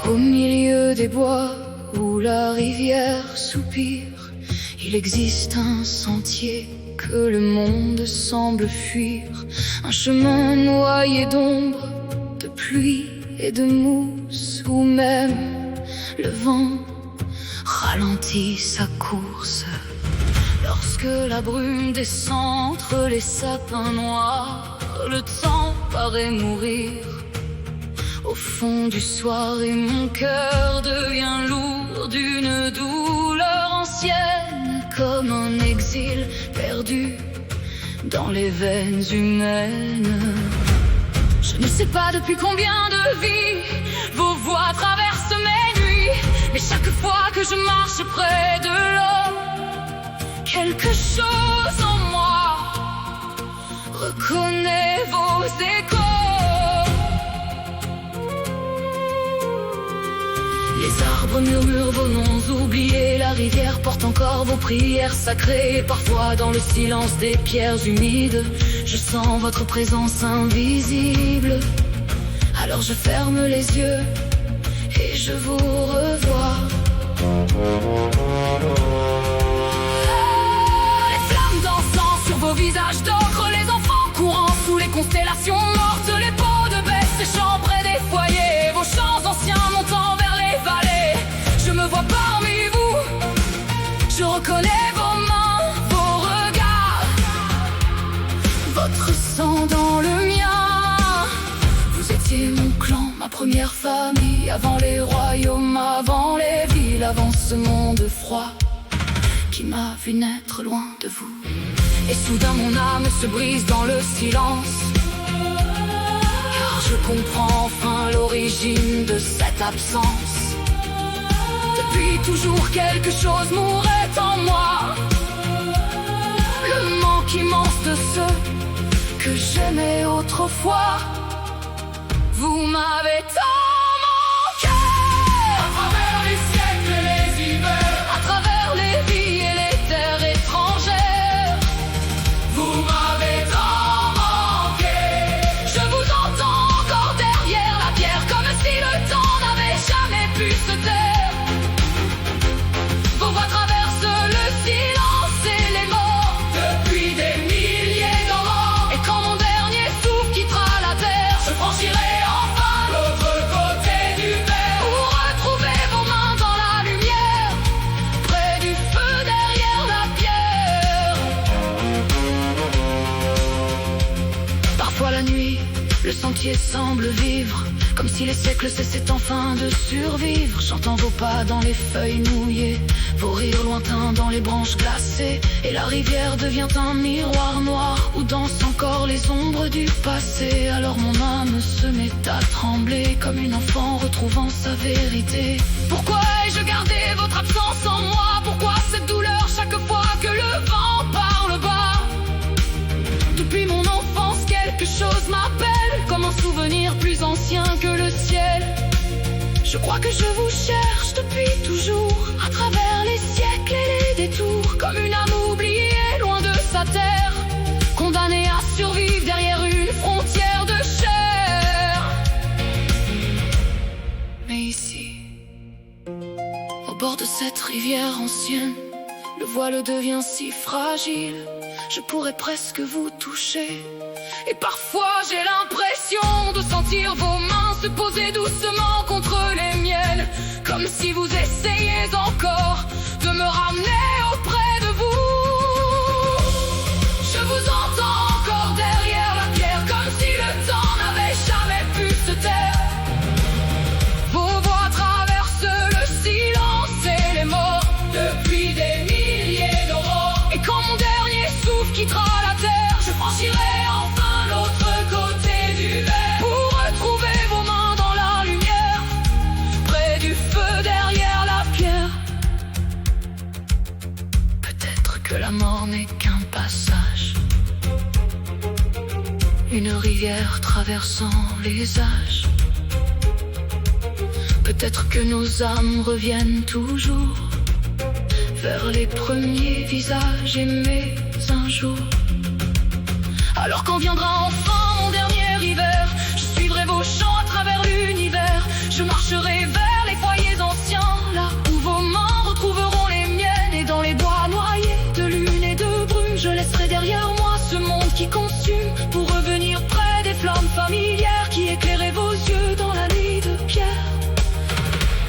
Au milieu des bois où la rivière soupire, il existe un sentier que le monde semble fuir, un chemin noyé d'ombre, de pluie et de mousse, où même le vent ralentit sa course. Lorsque la brume descend entre les sapins noirs, le temps paraît mourir au fond du soir, et mon cœur devient lourd d'une douleur ancienne, comme un exil perdu dans les veines humaines. Je ne sais pas depuis combien de vies vos voix traversent mes nuits, mais chaque fois que je marche près de l'eau, quelque chose en moi reconnaît vos échos. Les arbres murmurent vos noms oubliés, la rivière porte encore vos prières sacrées. Et parfois dans le silence des pierres humides, je sens votre présence invisible. Alors je ferme les yeux et je vous revois. Les flammes dansant sur vos visages d'ocre, les enfants courant sous les constellations mortes, les peaux de bêtes séchant près des foyers, vos chants anciens montant vers les vallées. Je me vois parmi vous, je reconnais vos mains, vos regards, votre sang dans le mien. Vous étiez mon clan, ma première famille, avant les royaumes, avant les villes, avant ce monde froid qui m'a vu naître loin de vous. Et soudain mon âme se brise dans le silence, car je comprends enfin l'origine de cette absence. Depuis toujours quelque chose mourait en moi, le manque immense de ceux que j'aimais autrefois. Vous m'avez tant manqué, à travers les siècles et les hivers, à travers les vies et les terres étrangères. Vous m'avez tant manqué, je vous entends encore derrière la pierre, comme si le temps n'avait jamais pu se taire. Vos voix traversent le silence et les morts depuis des milliers d'ans. Et quand mon dernier souffle quittera la terre, je franchirai enfin l'autre côté du verre, pour retrouver vos mains dans la lumière, près du feu derrière la pierre. Parfois la nuit, le sentier semble vivre, comme si les siècles cessaient enfin de survivre. J'entends vos pas dans les feuilles mouillées, vos rires lointains dans les branches glacées, et la rivière devient un miroir noir où dansent encore les ombres du passé. Alors mon âme se met à trembler comme une enfant retrouvant sa vérité. Pourquoi ai-je gardé votre absence en moi? Pourquoi cette douleur chaque fois que le vent parle bas? Depuis mon enfance quelque chose m'appelle, comme un souvenir plus ancien que le ciel. Je crois que je vous cherche depuis toujours, à travers les siècles et les détours, comme une âme oubliée loin de sa terre, condamnée à survivre derrière une frontière de chair. Mais ici, au bord de cette rivière ancienne, le voile devient si fragile, je pourrais presque vous toucher. Et parfois j'ai l'impression de sentir vos mains se poser doucement contre les miennes, comme si vous essayiez encore de me ramener auprès de vous. Je vous entends encore derrière la pierre, comme si le temps n'avait jamais pu se taire. Vos voix traversent le silence et les morts depuis des milliers d'aurores. Et quand mon dernier souffle quittera la terre, je franchirai enfin l'autre côté du verre, pour retrouver vos mains dans la lumière, près du feu derrière la pierre. Peut-être que la mort n'est qu'un passage, une rivière traversant les âges. Peut-être que nos âmes reviennent toujours vers les premiers visages aimés un jour. Alors quand viendra enfin mon dernier hiver, je suivrai vos chants à travers l'univers. Je marcherai vers les foyers anciens, là où vos mains retrouveront les miennes. Et dans les bois noyés de lune et de brume, je laisserai derrière moi ce monde qui consume, pour revenir près des flammes familières qui éclairaient vos yeux dans la nuit de pierre.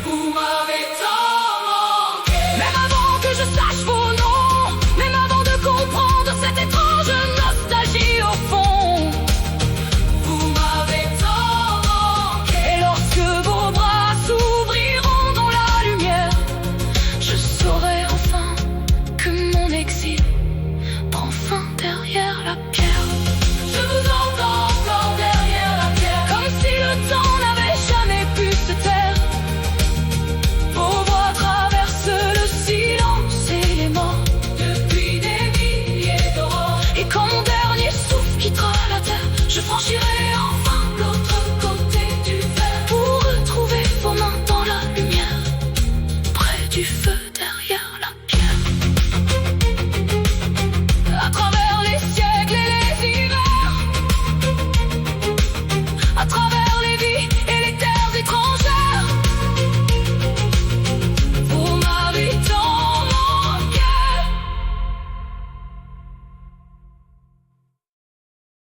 Vous m'avez tant manqué, même avant que je sache vos noms, même avant de comprendre cette étrange nostalgie au fond. Vous m'avez tant manqué, et lorsque vos bras s'ouvriront dans la lumière, je saurai enfin que mon exil prend fin derrière la pierre.